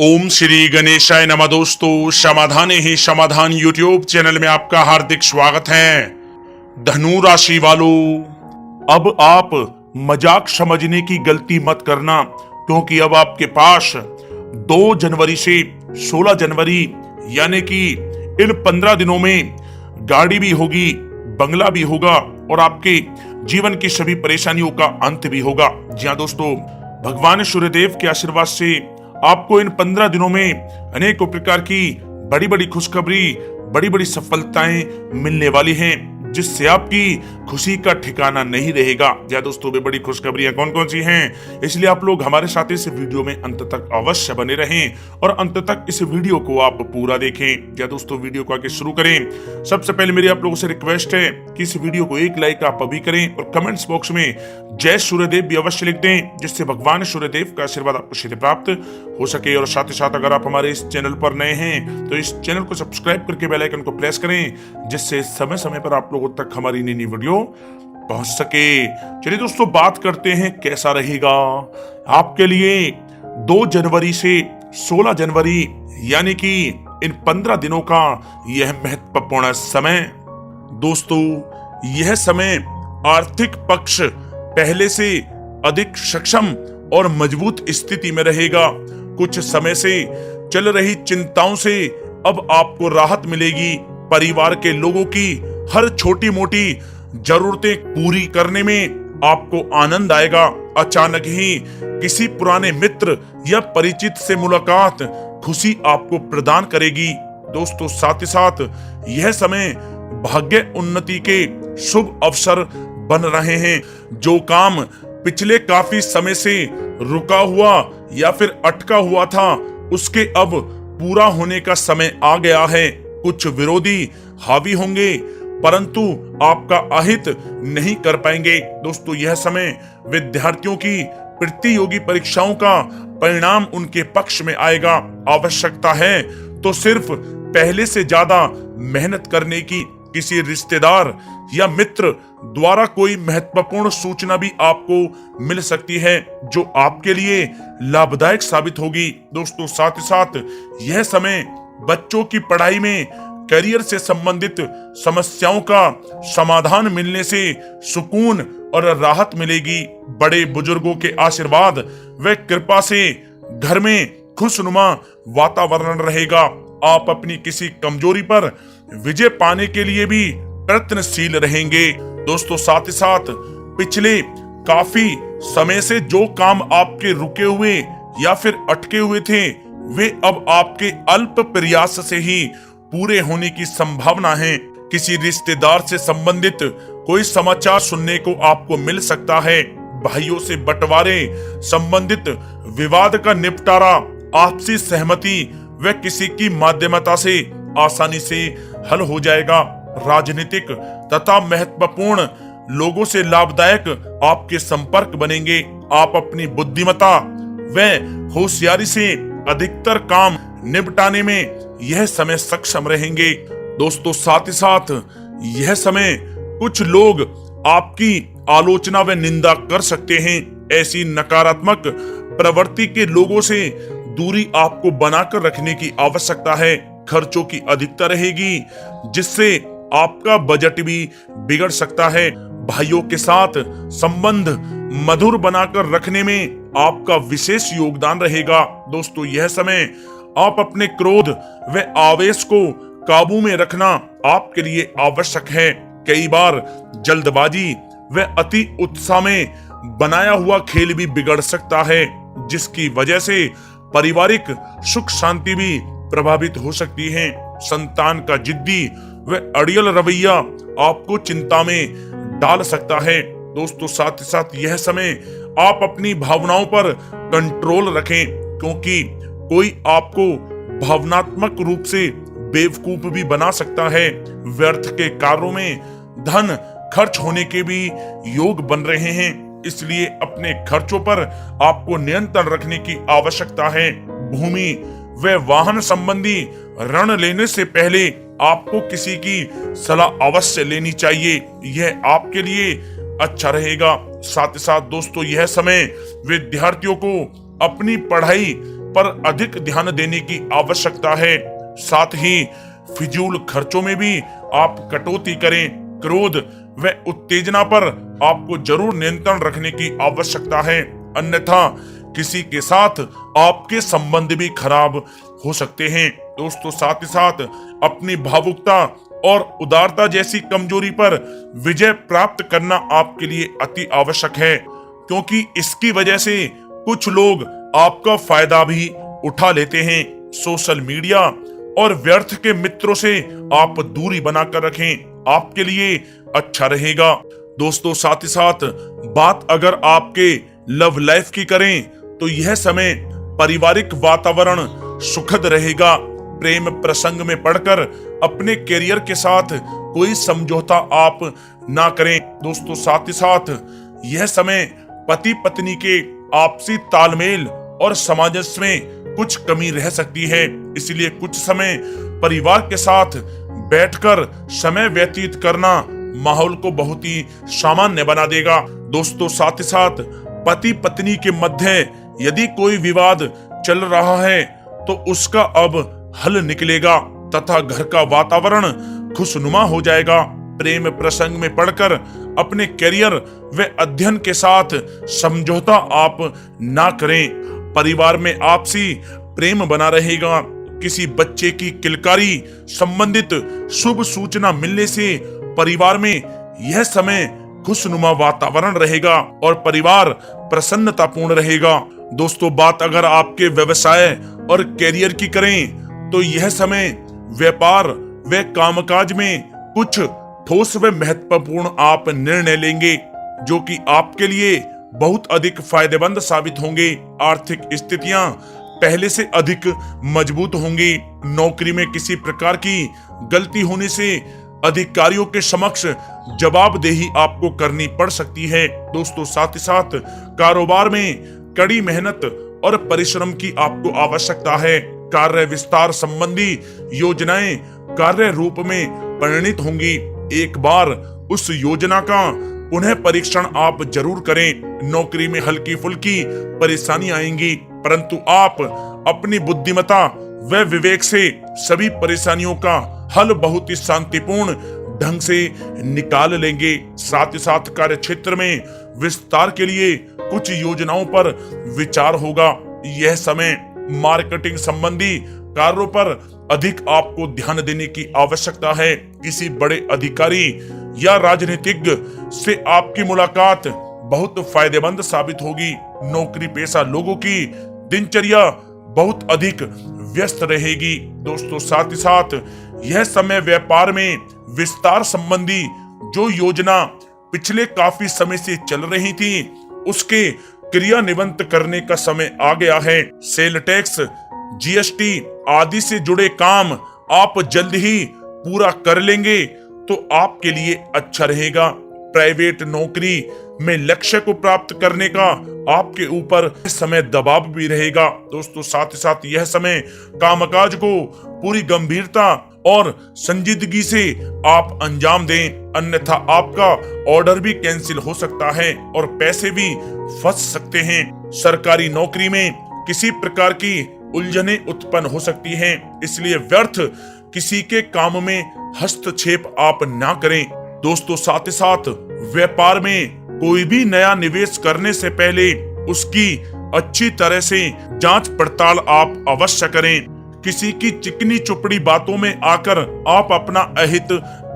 ओम श्री गणेशाय नमः। दोस्तों, समाधान ही समाधान यूट्यूब चैनल में आपका हार्दिक स्वागत है। धनु राशि वालों, अब आप मजाक समझने की गलती मत करना, क्योंकि अब आपके पास 2 जनवरी से 16 जनवरी यानी कि इन 15 दिनों में गाड़ी भी होगी, बंगला भी होगा और आपके जीवन की सभी परेशानियों का अंत भी होगा। जी हाँ दोस्तों, भगवान सूर्यदेव के आशीर्वाद से आपको इन 15 दिनों में अनेकों प्रकार की बड़ी बड़ी खुशखबरी, बड़ी बड़ी सफलताएं मिलने वाली हैं, जिससे आपकी खुशी का ठिकाना नहीं रहेगा। या दोस्तों, वे बड़ी खुशखबरियां कौन कौन सी हैं, इसलिए आप लोग हमारे साथ इस वीडियो में अंत तक अवश्य बने रहें और अंत तक इस वीडियो को आप पूरा देखें। या दोस्तों, वीडियो को आगे शुरू करें। सबसे पहले मेरी आप लोगों से रिक्वेस्ट है कि इस वीडियो को एक लाइक आप अभी करें और कमेंट्स बॉक्स में जय सूर्यदेव भी अवश्य लिख दें, जिससे भगवान सूर्यदेव का आशीर्वाद आपको सीधे प्राप्त हो सके। और साथ ही साथ अगर आप हमारे इस चैनल पर नए हैं तो इस चैनल को सब्सक्राइब करके बेल आइकन को प्रेस करें, जिससे समय समय पर आप लोगों तक हमारी नई वीडियो पहुंच सके। चलिए दोस्तों, बात करते हैं कैसा रहेगा आपके लिए 2 जनवरी से 16 जनवरी यानी कि इन 15 दिनों का यह महत्वपूर्ण समय। दोस्तों, यह समय आर्थिक पक्ष पहले से अधिक सक्षम और मजबूत स्थिति में रहेगा। कुछ समय से चल रही चिंताओं से अब आपको राहत मिलेगी। परिवार के लोगों की हर छोटी मोटी जरूरतें पूरी करने में आपको आनंद आएगा। अचानक ही किसी पुराने मित्र या परिचित से मुलाकात खुशी आपको प्रदान करेगी। दोस्तों, साथ ही साथ यह समय भाग्य उन्नति के शुभ अवसर बन रहे हैं। जो काम पिछले काफी समय से रुका हुआ या फिर अटका हुआ था, उसके अब पूरा होने का समय आ गया है। कुछ विरोधी हावी होंगे, परंतु आपका अहित नहीं कर पाएंगे। दोस्तों, यह समय विद्यार्थियों की प्रतियोगी परीक्षाओं का परिणाम उनके पक्ष में आएगा। आवश्यकता है तो सिर्फ पहले से ज्यादा मेहनत करने की। किसी रिश्तेदार या मित्र द्वारा कोई महत्वपूर्ण सूचना भी आपको मिल सकती है, जो आपके लिए लाभदायक साबित होगी। दोस्तों, साथ ही साथ यह समय बच्चों की पढ़ाई में करियर से संबंधित समस्याओं का समाधान मिलने से सुकून और राहत मिलेगी। बड़े बुजुर्गों के आशीर्वाद व कृपा से घर में खुशनुमा वातावरण रहेगा। आप अपनी किसी कमजोरी पर विजय पाने के लिए भी प्रयत्नशील रहेंगे। दोस्तों, साथ ही साथ पिछले काफी समय से जो काम आपके रुके हुए या फिर अटके हुए थे, वे अब आपके अल्प प्रयास से ही पूरे होने की संभावना है। किसी रिश्तेदार से संबंधित कोई समाचार सुनने को आपको मिल सकता है। भाइयों से बंटवारे संबंधित विवाद का निपटारा आपसी सहमति व किसी की माध्यमता से आसानी से हल हो जाएगा। राजनीतिक तथा महत्वपूर्ण लोगों से लाभदायक आपके संपर्क बनेंगे। आप अपनी बुद्धिमत्ता व होशियारी से अधिकतर काम निपटाने में यह समय सक्षम रहेंगे। दोस्तों, साथ ही साथ यह समय कुछ लोग आपकी आलोचना व निंदा कर सकते हैं। ऐसी नकारात्मक प्रवृत्ति के लोगों से दूरी आपको बनाकर रखने की आवश्यकता है। खर्चों की अधिकता रहेगी, जिससे आपका बजट भी बिगड़ सकता है। भाइयों के साथ संबंध मधुर बनाकर रखने में आपका विशेष योगदान रहेगा। दोस्तों, यह समय आप अपने क्रोध व आवेश को काबू में रखना आपके लिए आवश्यक है। कई बार जल्दबाजी व अति उत्साह में बनाया हुआ खेल भी बिगड़ सकता है, जिसकी वजह से पारिवारिक सुख शांति भी प्रभावित हो सकती है। संतान का जिद्दी व अड़ियल रवैया आपको चिंता में डाल सकता है। दोस्तों, साथ ही साथ यह समय आप अपनी भावनाओं पर कंट्रोल रखें, क्योंकि कोई आपको भावनात्मक रूप से बेवकूफ भी बना सकता है। व्यर्थ के कार्यों में धन खर्च होने के भी योग बन रहे हैं, इसलिए अपने खर्चों पर आपको नियंत्रण रखने की आवश्यकता है। भूमि व वाहन संबंधी ऋण लेने से पहले आपको किसी की सलाह अवश्य लेनी चाहिए, यह आपके लिए अच्छा रहेगा। साथ ही साथ दोस्तों, यह समय विद्यार्थियों को अपनी पढ़ाई पर अधिक ध्यान देने की आवश्यकता है। साथ ही फिजूल खर्चों में भी आप कटौती करें। क्रोध व उत्तेजना पर आपको जरूर नियंत्रण रखने की आवश्यकता है, अन्यथा किसी के साथ आपके संबंध भी खराब हो सकते हैं। दोस्तों, साथ ही साथ अपनी भावुकता और उदारता जैसी कमजोरी पर विजय प्राप्त करना आपके लिए अति आवश्यक है, क्योंकि इसकी वजह से कुछ लोग आपका फायदा भी उठा लेते हैं। सोशल मीडिया और व्यर्थ के मित्रों से आप दूरी बनाकर रखें, आपके लिए अच्छा रहेगा। दोस्तों, साथ ही साथ बात अगर आपके लव लाइफ की करें तो यह समय पारिवारिक वातावरण सुखद रहेगा। प्रेम प्रसंग में पड़कर अपने करियर के साथ कोई समझौता आप ना करें। दोस्तों, साथ ही साथ यह समय पति पत्नी के आपसी तालमेल और सामंजस्य में कुछ कमी रह सकती है, इसलिए कुछ समय परिवार के साथ बैठकर समय व्यतीत करना माहौल को बहुत ही सामान्य बना देगा। दोस्तों, साथ ही साथ पति पत्नी के मध्य यदि कोई विवाद चल रहा है तो उसका अब हल निकलेगा तथा घर का वातावरण खुशनुमा हो जाएगा। प्रेम प्रसंग में पड़कर अपने करियर व अध्ययन के साथ समझौता आप ना करें। परिवार में आपसी प्रेम बना रहेगा। किसी बच्चे की किलकारी संबंधित शुभ सूचना मिलने से परिवार में यह समय खुशनुमा वातावरण रहेगा और परिवार प्रसन्नतापूर्ण रहेगा। दोस्तों, बात अगर आपके व्यवसाय और करियर की करें तो यह समय व्यापार व कामकाज में कुछ ठोस व महत्वपूर्ण आप निर्णय लेंगे, जो कि आपके लिए बहुत अधिक फायदेमंद साबित होंगे। आर्थिक स्थितियां पहले से अधिक मजबूत होंगी। नौकरी में किसी प्रकार की गलती होने से अधिकारियों के समक्ष जवाबदेही आपको करनी पड़ सकती है। दोस्तों, साथ ही साथ कारोबार में कड़ी मेहनत और परिश्रम की आपको आवश्यकता है। कार्य विस्तार संबंधी योजनाएं कार्य रूप में परिणित होंगी। एक बार उस योजना का पुनः परीक्षण आप जरूर करें। नौकरी में हल्की फुल्की परेशानी आएंगी, परंतु आप अपनी बुद्धिमत्ता व विवेक से सभी परेशानियों का हल बहुत ही शांतिपूर्ण ढंग से निकाल लेंगे। साथ ही साथ कार्य क्षेत्र में विस्तार के लिए कुछ योजनाओं पर विचार होगा। यह समय मार्केटिंग संबंधी कार्यों पर अधिक आपको ध्यान देने की आवश्यकता है। किसी बड़े अधिकारी या राजनीतिज्ञ से आपकी मुलाकात बहुत फायदेमंद साबित होगी। नौकरी पेशा लोगों की दिनचर्या बहुत अधिक व्यस्त रहेगी। दोस्तों, साथ ही साथ यह समय व्यापार में विस्तार संबंधी जो योजना पिछले काफी समय से चल रही थी उसके क्रियान्वित करने का समय आ गया है। सेल टैक्स, जीएसटी आदि से जुड़े काम आप जल्द ही पूरा कर लेंगे तो आपके लिए अच्छा रहेगा। प्राइवेट नौकरी में लक्ष्य को प्राप्त करने का आपके ऊपर समय दबाव भी रहेगा। दोस्तों, साथ ही साथ यह समय कामकाज को पूरी गंभीरता और संजीदगी से आप अंजाम दें, अन्यथा आपका ऑर्डर भी कैंसिल हो सकता है और पैसे भी फंस सकते हैं। सरकारी नौकरी में किसी प्रकार की उलझने उत्पन्न हो सकती हैं, इसलिए व्यर्थ किसी के काम में हस्तक्षेप आप ना करें। दोस्तों, साथ ही साथ व्यापार में कोई भी नया निवेश करने से पहले उसकी अच्छी तरह से जांच पड़ताल आप अवश्य करें। किसी की चिकनी चुपड़ी बातों में आकर आप अपना अहित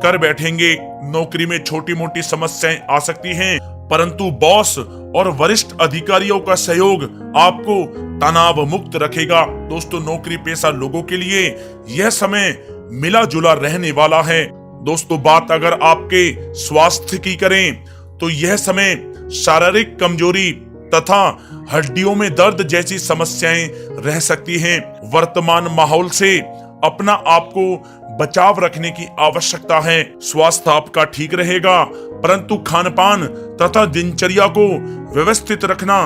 कर बैठेंगे। नौकरी में छोटी मोटी समस्याएं आ सकती हैं, परंतु बॉस और वरिष्ठ अधिकारियों का सहयोग आपको तनाव मुक्त रखेगा। दोस्तों, नौकरी पेशा लोगों के लिए यह समय मिला जुला रहने वाला है। दोस्तों, बात अगर आपके स्वास्थ्य की करें तो यह समय शारीरिक कमजोरी तथा हड्डियों में दर्द जैसी समस्याएं रह सकती हैं। वर्तमान माहौल से अपना आपको बचाव रखने की आवश्यकता है। स्वास्थ्य आपका ठीक रहेगा, परंतु खान पान तथा दिनचर्या को व्यवस्थित रखना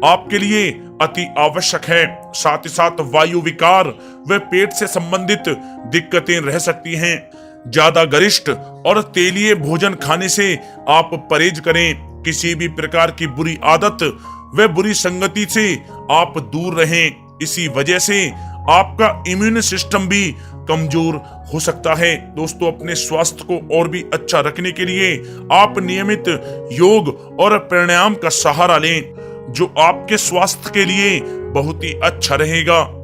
आपके लिए अति आवश्यक है। साथ ही साथ वायु विकार व पेट से संबंधित दिक्कतें रह सकती हैं। ज्यादा गरिष्ठ और तेलीय भोजन खाने से आप परहेज करें। किसी भी प्रकार की बुरी आदत व बुरी संगति से आप दूर रहें। इसी वजह से आपका इम्यून सिस्टम भी कमजोर हो सकता है। दोस्तों, अपने स्वास्थ्य को और भी अच्छा रखने के लिए आप नियमित योग और प्राणायाम का सहारा लें, जो आपके स्वास्थ्य के लिए बहुत ही अच्छा रहेगा।